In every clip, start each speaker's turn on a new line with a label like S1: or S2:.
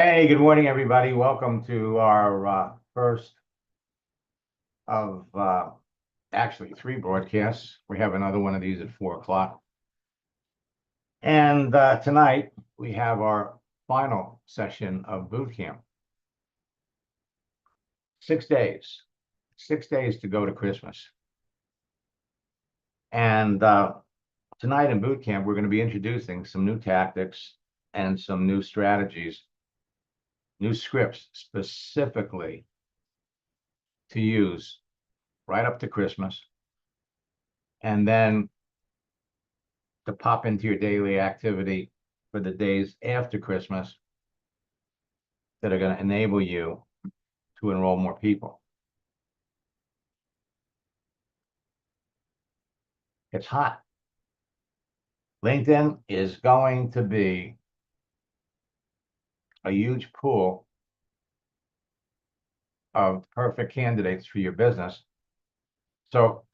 S1: Hey, good morning, everybody. Welcome to our first of actually three broadcasts. We have another one of these at 4 o'clock. And tonight we have our final session of boot camp. 6 days, 6 days to go to Christmas. And tonight in boot camp, we're going to be introducing some new tactics and some new strategies, new scripts specifically to use right up to Christmas. And then to pop into your daily activity for the days after Christmas that are going to enable you to enroll more people. It's hot. LinkedIn is going to be a huge pool of perfect candidates for your business. So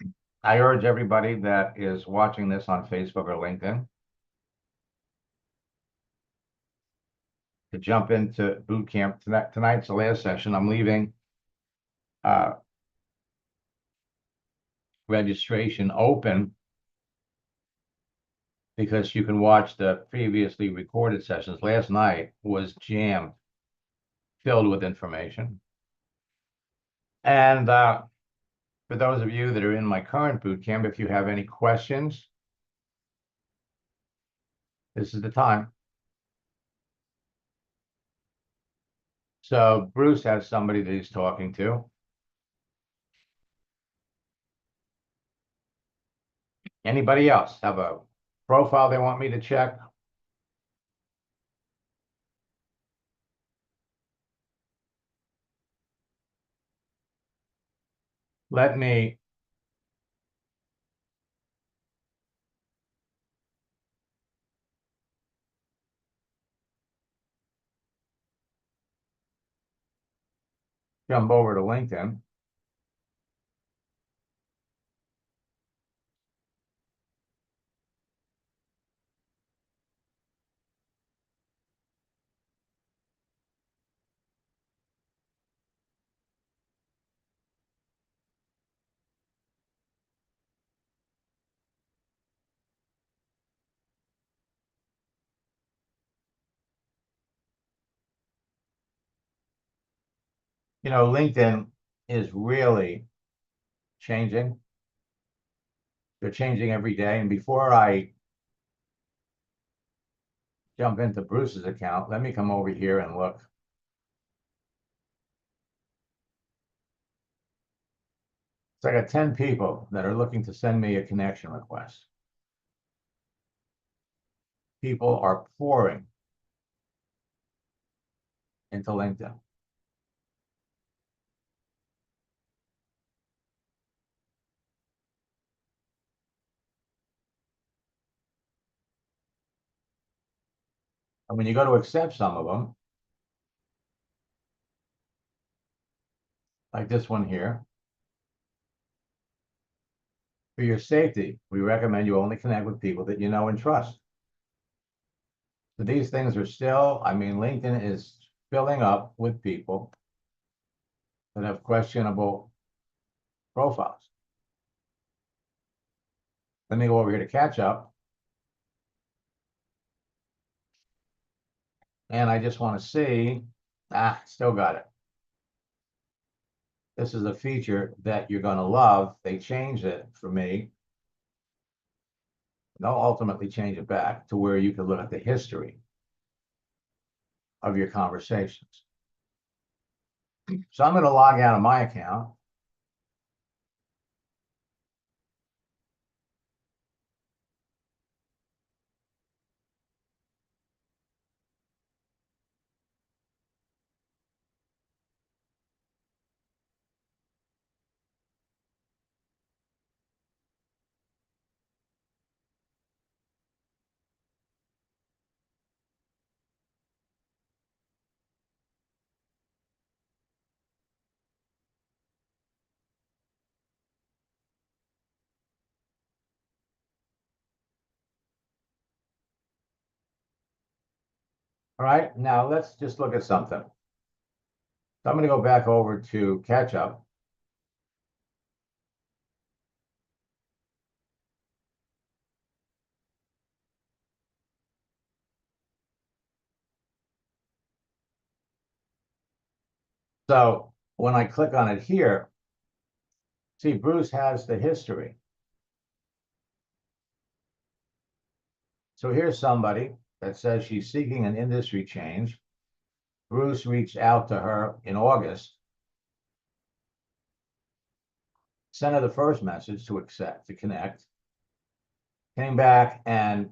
S1: I urge everybody that is watching this on Facebook or LinkedIn to jump into boot camp. Tonight's the last session. I'm leaving registration open because you can watch the previously recorded sessions. Last night was jammed, filled with information. And for those of you that are in my current boot camp, if you have any questions, this is the time. So Bruce has somebody that he's talking to. Anybody else have a profile they want me to check? Let me jump over to LinkedIn. You know, LinkedIn is really changing. They're changing every day. And before I jump into Bruce's account, let me come over here and look. So I got 10 people that are looking to send me a connection request. People are pouring into LinkedIn. And when you go to accept some of them, like this one here, for your safety, we recommend you only connect with people that you know and trust. So these things are still, I mean, LinkedIn is filling up with people that have questionable profiles. Let me go over here to catch up. And I just want to see, still got it. This is a feature that you're going to love. They changed it for me. They'll ultimately change it back to where you can look at the history of your conversations. So I'm going to log out of my account. All right, now let's just look at something. So I'm going to go back over to catch up. So when I click on it here, see, Bruce has the history. So here's somebody that says she's seeking an industry change. Bruce reached out to her in August, sent her the first message to accept, to connect, came back and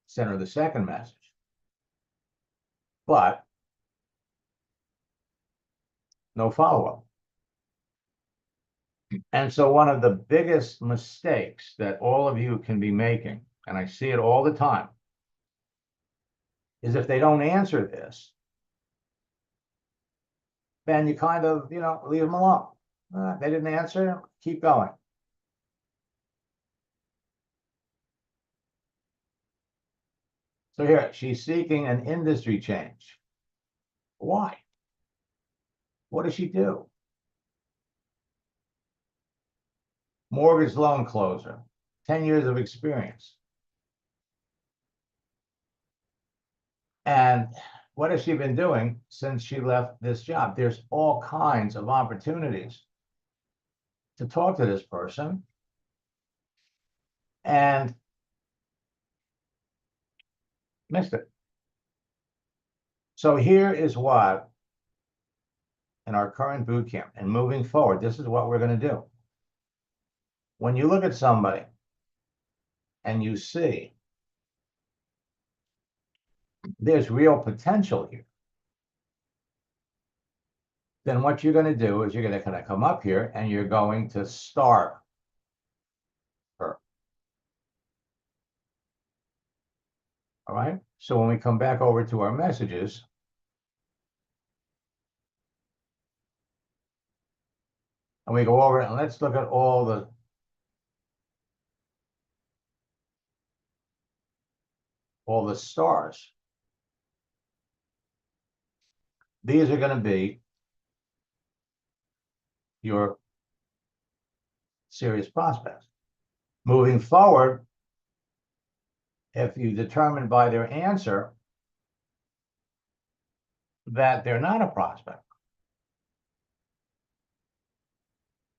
S1: sent her the second message. But no follow-up. And so one of the biggest mistakes that all of you can be making, and I see it all the time, is if they don't answer this, then you kind of, leave them alone. They didn't answer, keep going. So here, she's seeking an industry change. Why? What does she do? Mortgage loan closer, 10 years of experience. And what has she been doing since she left this job? There's all kinds of opportunities to talk to this person. And missed it. So here is what, in our current boot camp and moving forward, this is what we're going to do. When you look at somebody and you see there's real potential here, then what you're going to do is you're going to kind of come up here and you're going to star her. All right. So when we come back over to our messages, and we go over it, and let's look at all the stars. These are going to be your serious prospects. Moving forward, if you determine by their answer that they're not a prospect,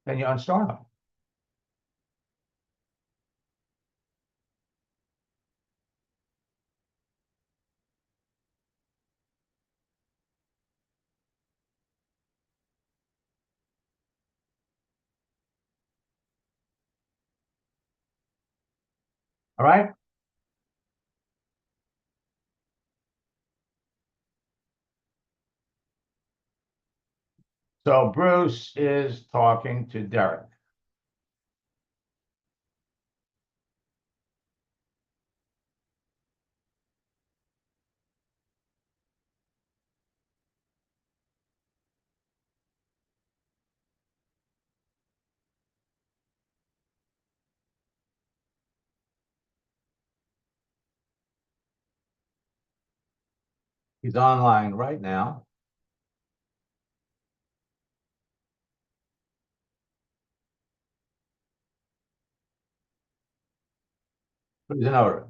S1: then you unstar them. All right. So Bruce is talking to Derek. He's online right now. He's an notary.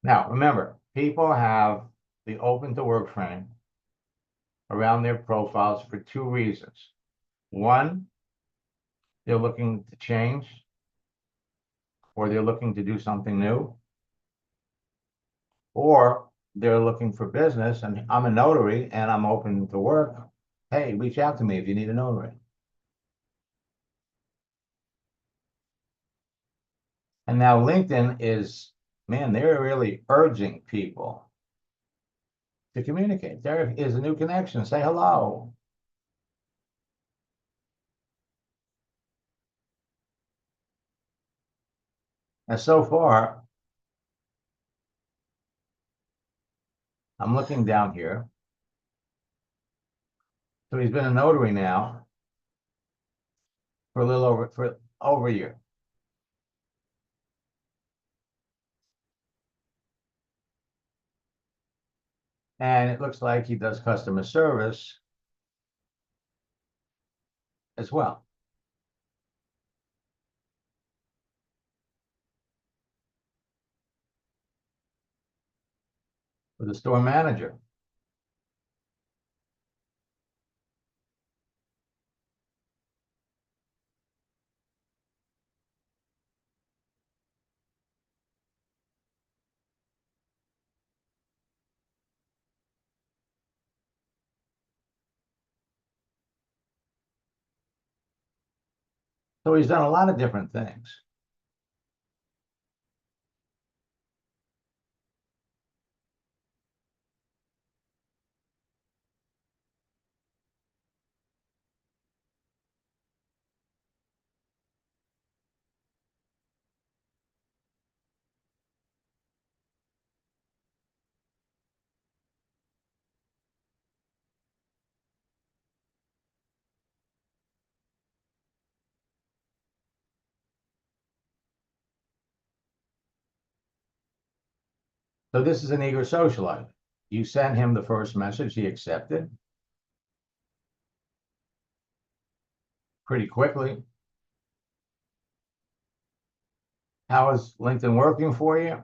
S1: Now, remember, people have the open to work frame around their profiles for two reasons. One, they're looking to change, or they're looking to do something new, or they're looking for business, and I'm a notary and I'm open to work. Hey, reach out to me if you need a notary. And now LinkedIn is, man, they're really urging people to communicate. There is a new connection. Say hello. And so far, I'm looking down here. So he's been a notary now for a little over a year. And it looks like he does customer service as well. With a store manager. So he's done a lot of different things. So this is an eager socialite. You sent him the first message, he accepted pretty quickly. How is LinkedIn working for you?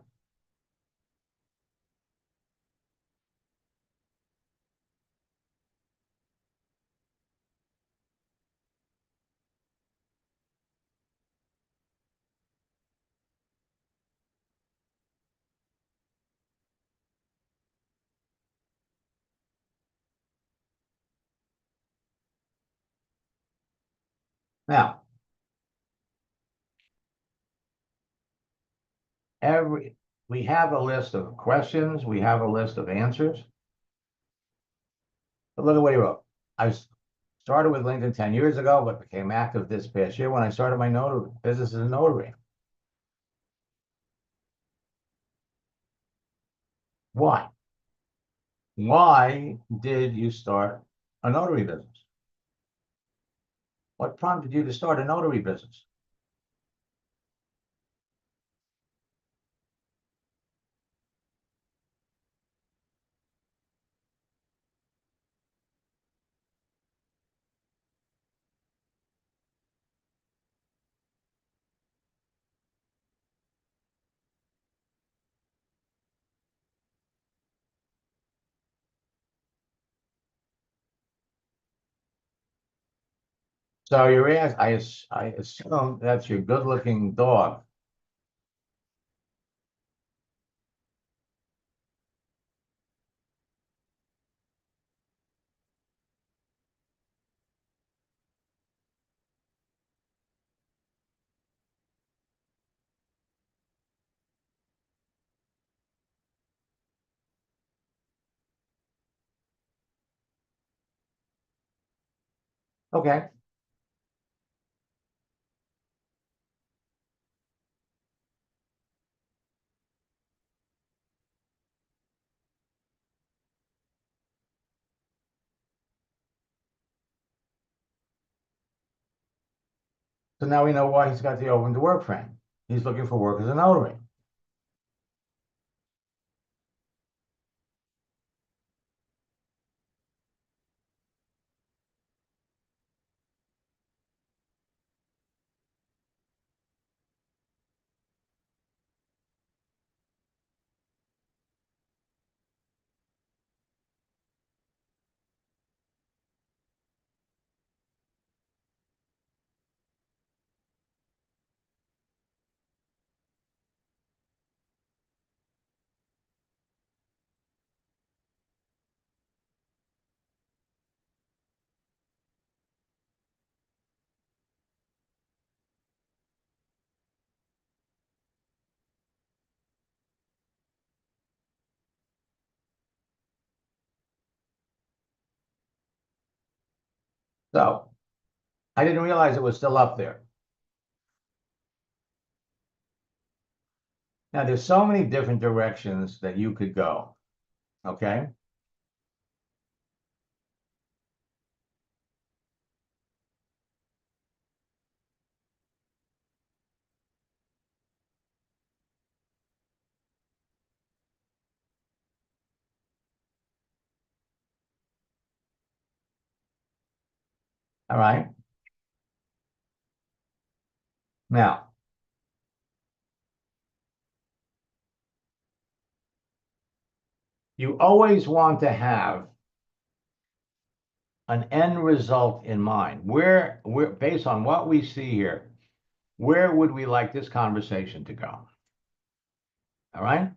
S1: Now, we have a list of questions, we have a list of answers. But look at what he wrote. I started with LinkedIn 10 years ago, but became active this past year when I started my notary business as a notary. Why? Why did you start a notary business? What prompted you to start a notary business? So you're I assume that's your good-looking dog. Okay. So now we know why he's got the open to work frame. He's looking for work as a notary. So I didn't realize it was still up there. Now there's so many different directions that you could go. Okay. All right. Now, you always want to have an end result in mind. Where, based on what we see here, where would we like this conversation to go? All right.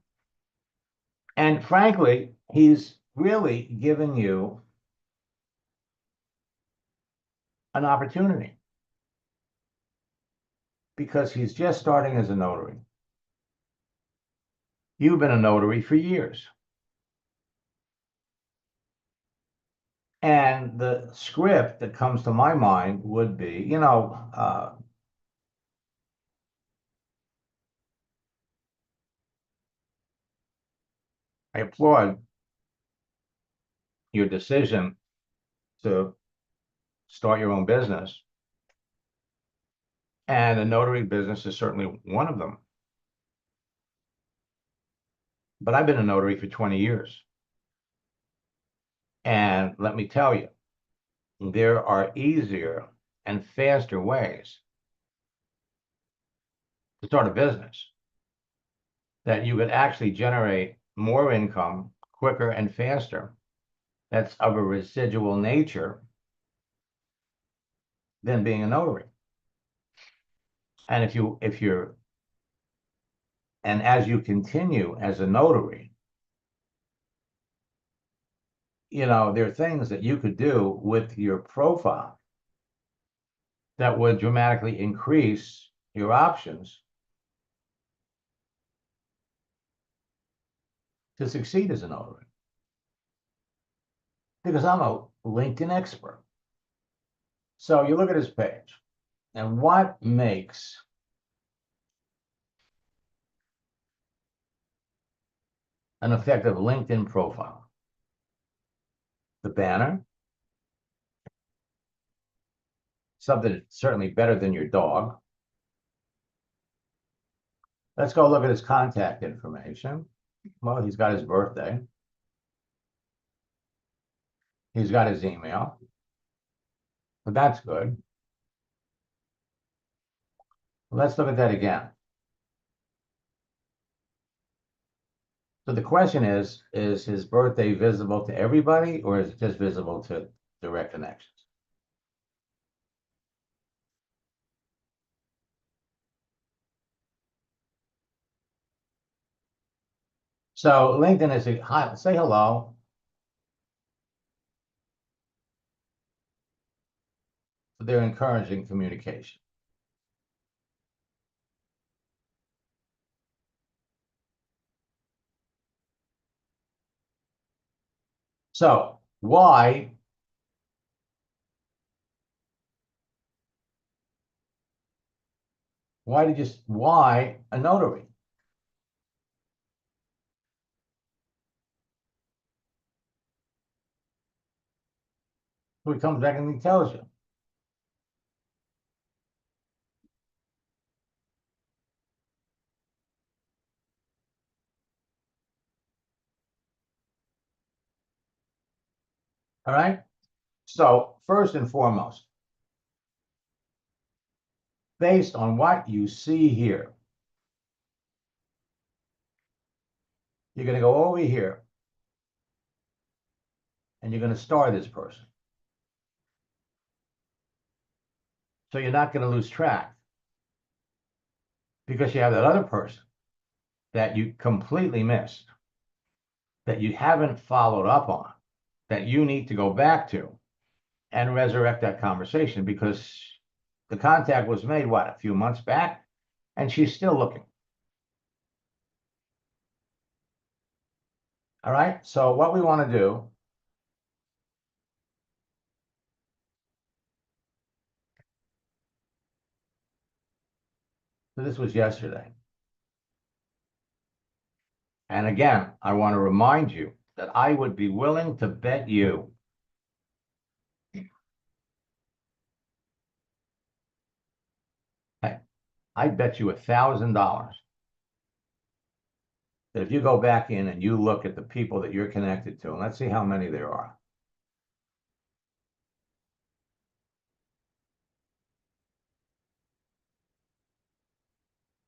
S1: And frankly, he's really giving you an opportunity because he's just starting as a notary. You've been a notary for years. And the script that comes to my mind would be, I applaud your decision to start your own business. And a notary business is certainly one of them. But I've been a notary for 20 years. And let me tell you, there are easier and faster ways to start a business that you could actually generate more income quicker and faster. That's of a residual nature than being a notary. And as you continue as a notary, there are things that you could do with your profile that would dramatically increase your options to succeed as a notary. Because I'm a LinkedIn expert. So you look at his page, and what makes an effective LinkedIn profile? The banner, something that's certainly better than your dog. Let's go look at his contact information. Well, he's got his birthday. He's got his email. But that's good. Let's look at that again. So the question is his birthday visible to everybody, or is it just visible to direct connections? So LinkedIn is a hi, say hello. So they're encouraging communication. So why why a notary? So he comes back and he tells you. All right. So first and foremost, based on what you see here, you're going to go over here and you're going to star this person. So you're not going to lose track because you have that other person that you completely missed, that you haven't followed up on, that you need to go back to and resurrect that conversation because the contact was made, what, a few months back? And she's still looking. All right. So what we want to do, so this was yesterday. And again, I want to remind you that I would be willing to bet you I bet you $1,000 that if you go back in and you look at the people that you're connected to, and let's see how many there are.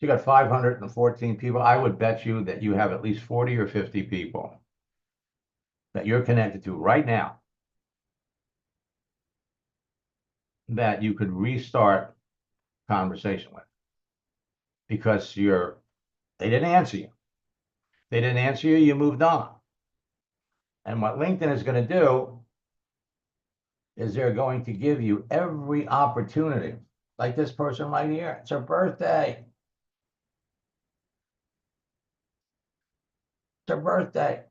S1: You got 514 people. I would bet you that you have at least 40 or 50 people that you're connected to right now that you could restart conversation with because they didn't answer you. They didn't answer you, you moved on. And what LinkedIn is going to do is they're going to give you every opportunity, like this person right here. It's her birthday. It's her birthday.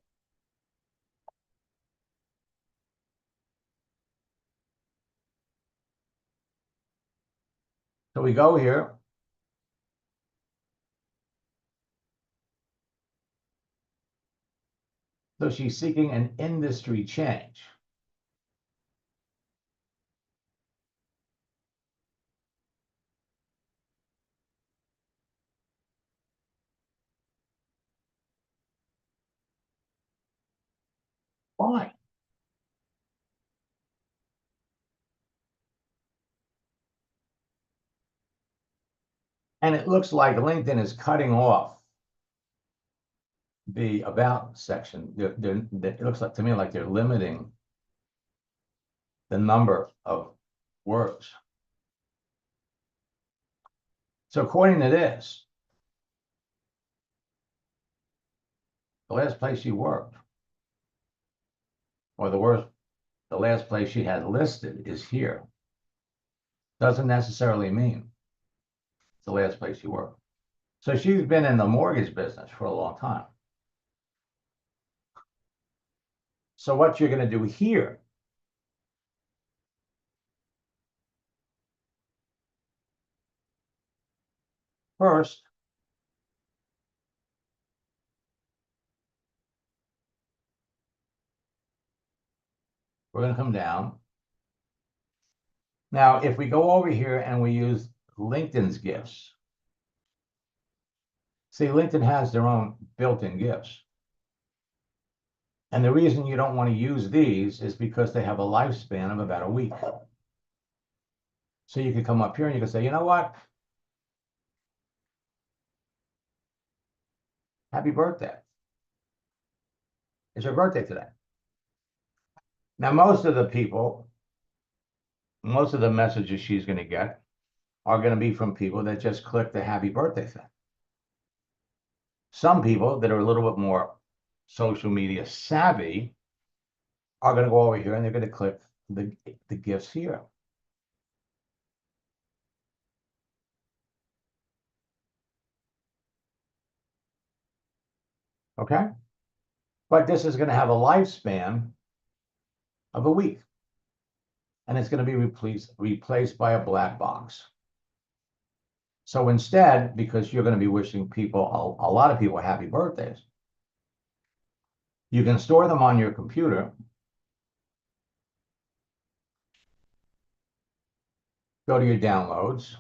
S1: So we go here. So she's seeking an industry change. Why? And it looks like LinkedIn is cutting off the about section. It looks like to me like they're limiting the number of words. So according to this, the last place she worked, or the last place she had listed is here. Doesn't necessarily mean it's the last place she worked. So she's been in the mortgage business for a long time. So what you're going to do here, first, we're going to come down. Now, if we go over here and we use LinkedIn's gifts, see, LinkedIn has their own built-in gifts. And the reason you don't want to use these is because they have a lifespan of about a week. So you can come up here and you can say, you know what? Happy birthday. It's her birthday today. Now, most of the messages she's going to get are going to be from people that just click the happy birthday thing. Some people that are a little bit more social media savvy are going to go over here and they're going to click the gifts here. Okay? But this is going to have a lifespan of a week. And it's going to be replaced by a black box. So instead, because you're going to be wishing people, a lot of people, happy birthdays, you can store them on your computer, go to your downloads,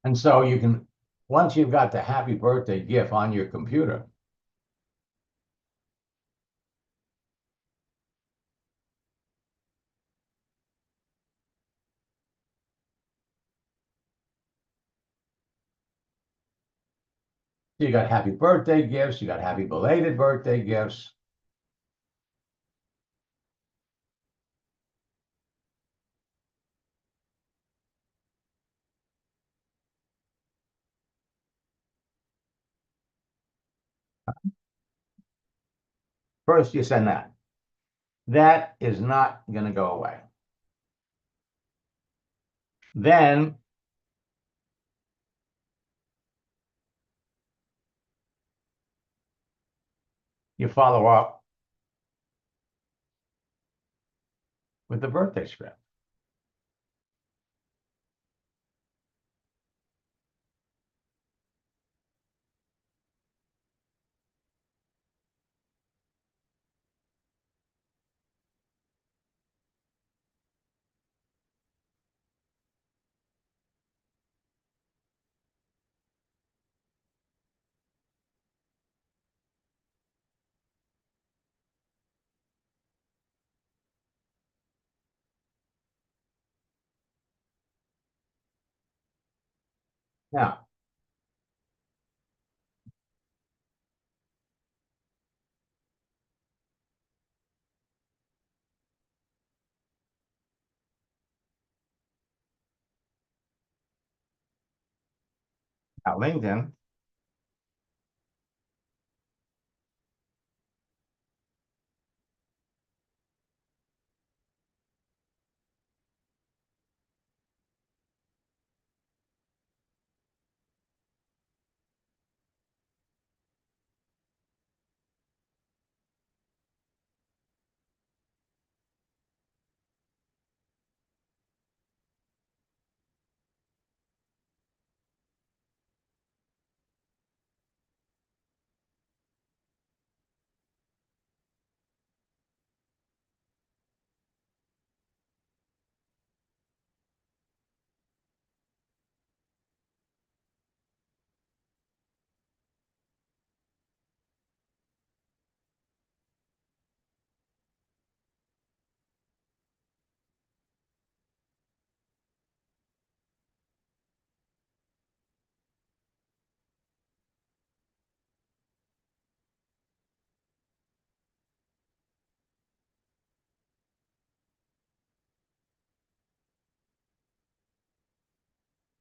S1: and so you can, once you've got the happy birthday GIF on your computer, you got happy birthday gifts, you got happy belated birthday gifts. First, you send that. That is not going to go away. Then you follow up with the birthday script. Now, LinkedIn,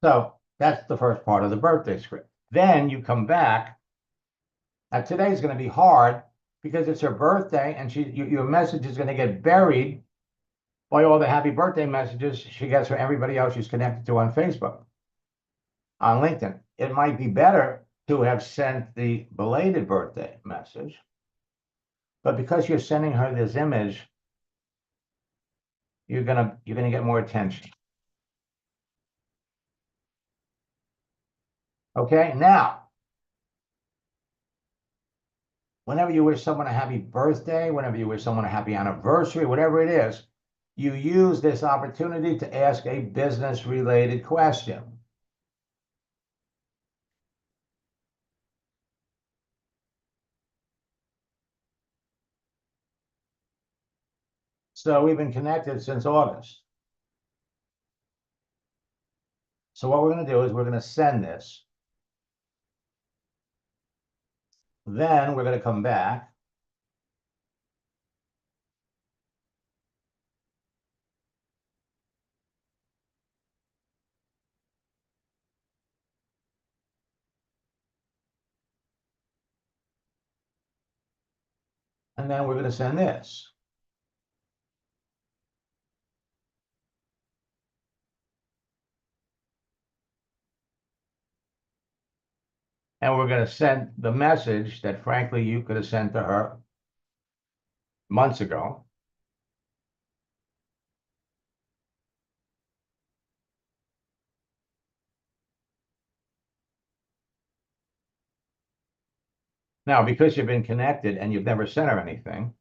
S1: so that's the first part of the birthday script. Then you come back. Now today's going to be hard because it's her birthday, and your message is going to get buried by all the happy birthday messages she gets from everybody else she's connected to on Facebook, on LinkedIn. It might be better to have sent the belated birthday message, but because you're sending her this image, you're gonna get more attention. Okay, now, whenever you wish someone a happy birthday, whenever you wish someone a happy anniversary, whatever it is, you use this opportunity to ask a business-related question. So we've been connected since August. So what we're going to do is we're going to send this. Then we're going to come back. And then we're going to send this. And we're going to send the message that, frankly, you could have sent to her months ago. Now, because you've been connected and you've never sent her anything,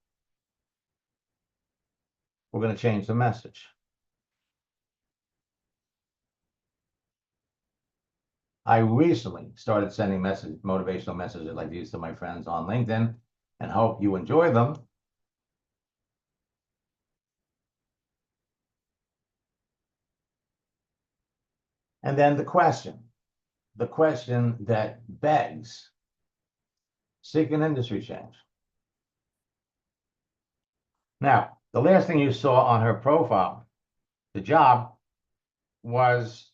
S1: we're going to change the message. I recently started sending motivational messages like these to my friends on LinkedIn, and hope you enjoy them. And then the question that begs, seek an industry change. Now, the last thing you saw on her profile, the job, was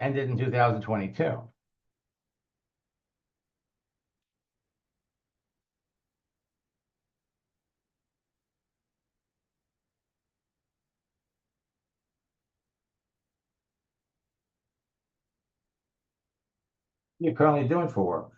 S1: ended in 2022. You're currently doing for work.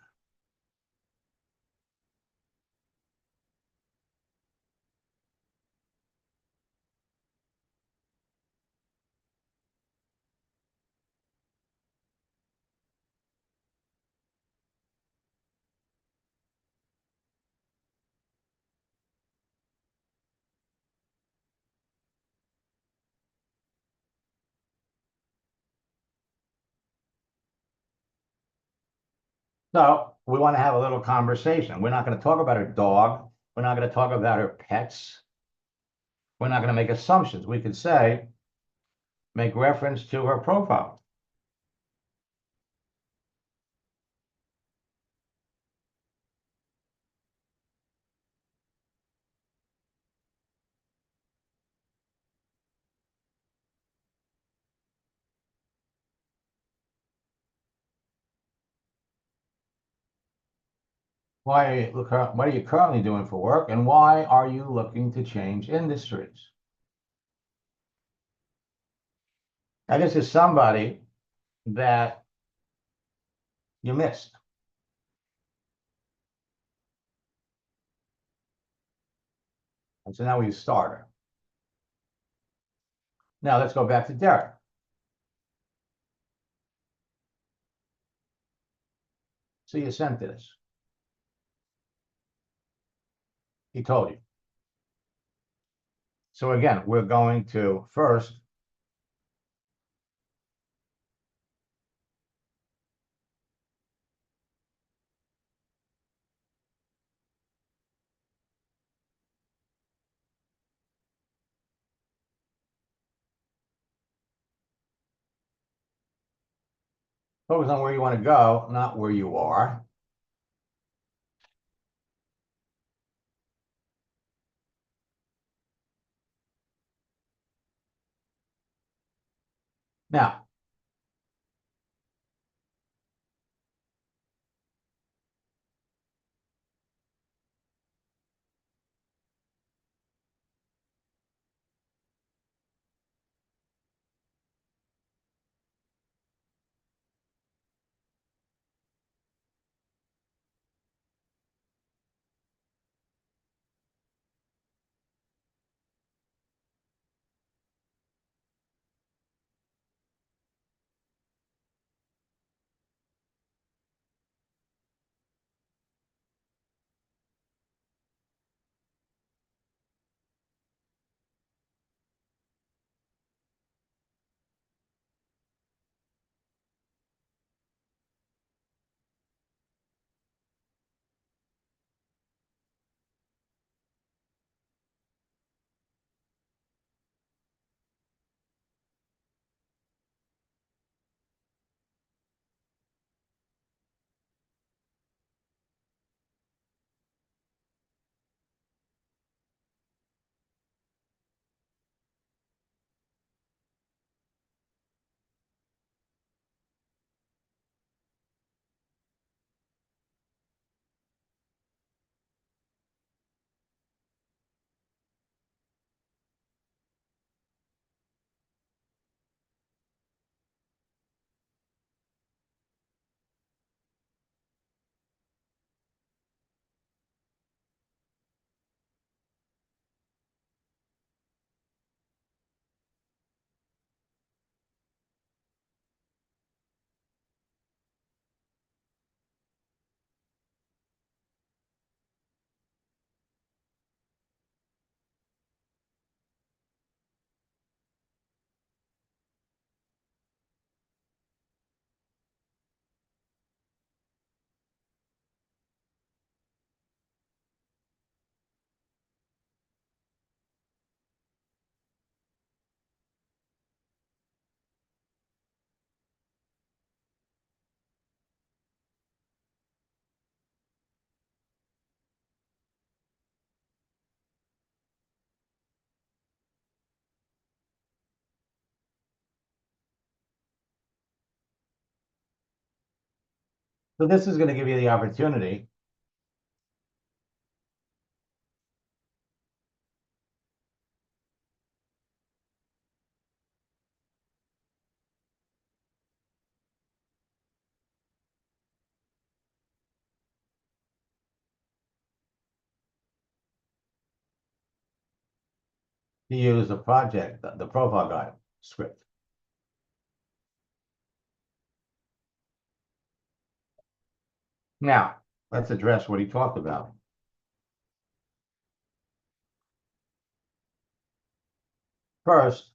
S1: So we want to have a little conversation. We're not going to talk about her dog. We're not going to talk about her pets. We're not going to make assumptions. We could say, make reference to her profile. What are you currently doing for work, and why are you looking to change industries? Now, this is somebody that you missed. And so now we start her. Now let's go back to Derek. So you sent this. He told you. So again, we're going to first focus on where you want to go, not where you are. Now, so this is going to give you the opportunity to use the project, the profile guide script. Now, let's address what he talked about. First,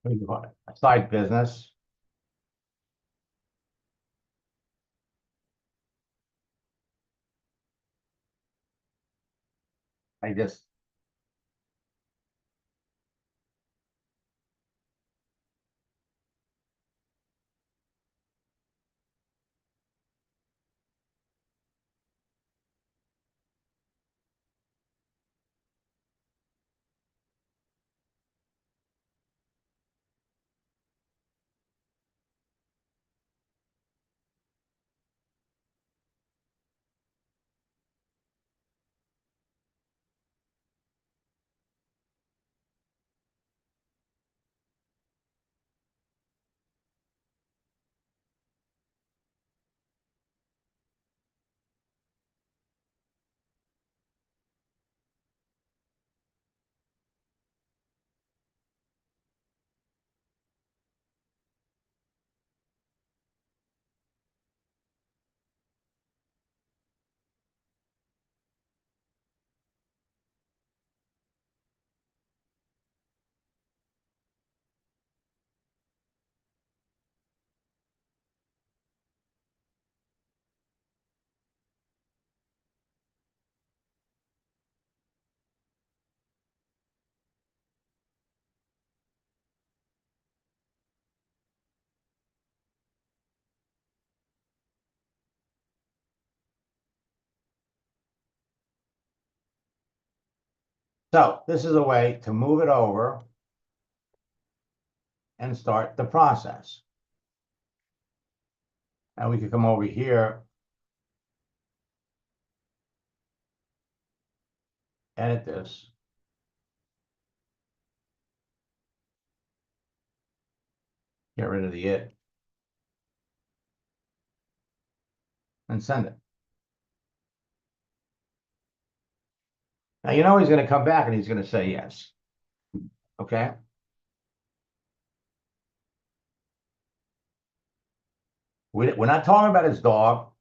S1: what do you call it? A side business. I just, so this is a way to move it over and start the process. And we could come over here, edit this. Get rid of the it and send it. Now, you know he's going to come back and he's going to say yes. Okay? We're not talking about his dog.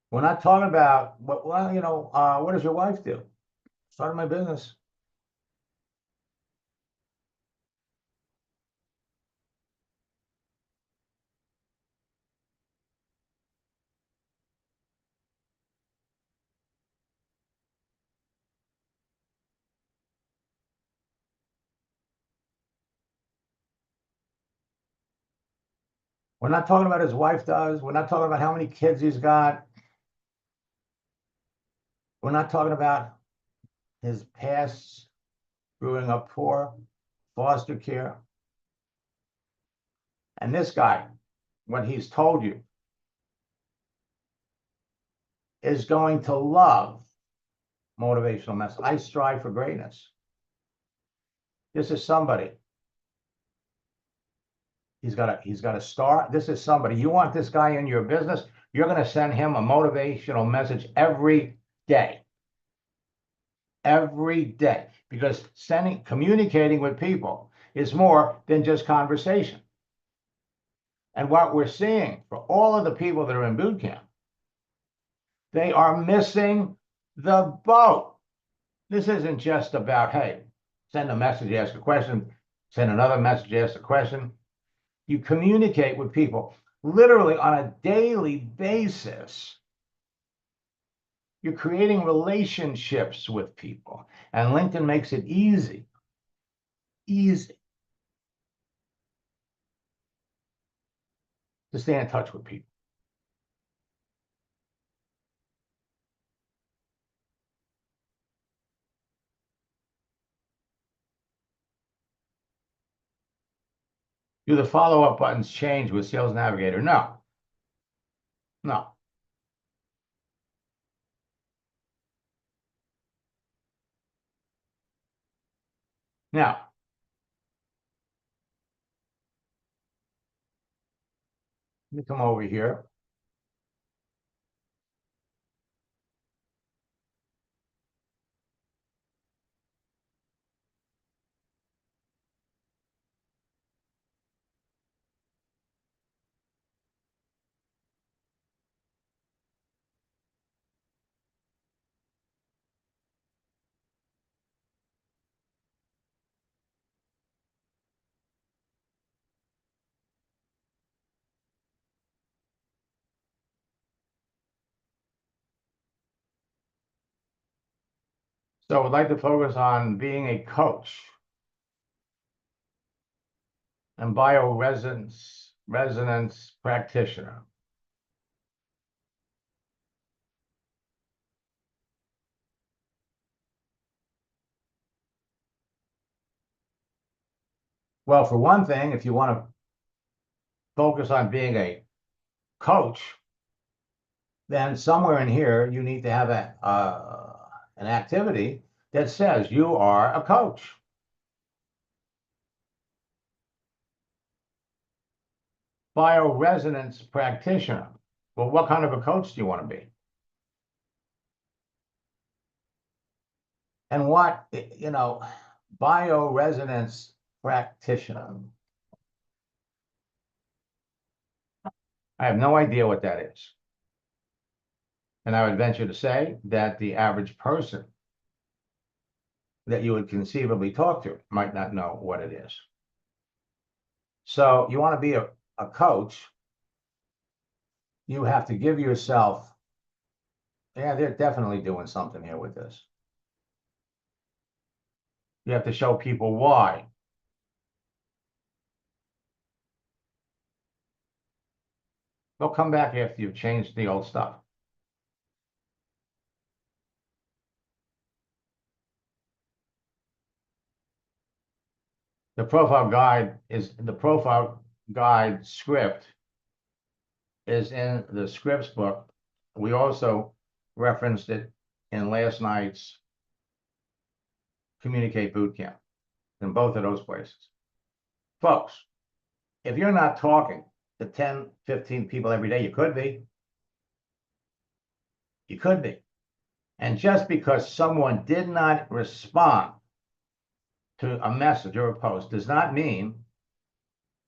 S1: We're not talking about, well, what does your wife do? Started my business. We're not talking about his wife does. We're not talking about how many kids he's got. We're not talking about his past growing up poor, foster care. And this guy, what he's told you, is going to love motivational message. I strive for greatness. This is somebody. He's got a star. This is somebody. You want this guy in your business, you're going to send him a motivational message every day. Every day. Because communicating with people is more than just conversation. And what we're seeing for all of the people that are in boot camp, they are missing the boat. This isn't just about, hey, send a message, ask a question, send another message, ask a question. You communicate with people literally on a daily basis. You're creating relationships with people, and LinkedIn makes it easy to stay in touch with people. Do the follow-up buttons change with Sales Navigator? No. No. Now, let me come over here. So I'd like to focus on being a coach and resonance practitioner. Well, for one thing, if you want to focus on being a coach, then somewhere in here you need to have an activity that says you are a coach. Bioresonance practitioner. Well, what kind of a coach do you want to be? And what, bioresonance practitioner. I have no idea what that is. And I would venture to say that the average person that you would conceivably talk to might not know what it is. So you want to be a coach, you have to give yourself, yeah, they're definitely doing something here with this. You have to show people why. They'll come back after you've changed the old stuff. The profile guide script is in the scripts book. We also referenced it in last night's Communicate Bootcamp, in both of those places. Folks, if you're not talking to 10, 15 people every day, you could be. You could be. And just because someone did not respond to a message or a post does not mean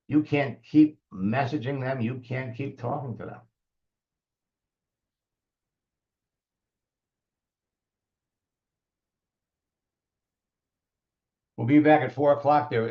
S1: you can't keep messaging them, you can't keep talking to them. We'll be back at 4 o'clock. There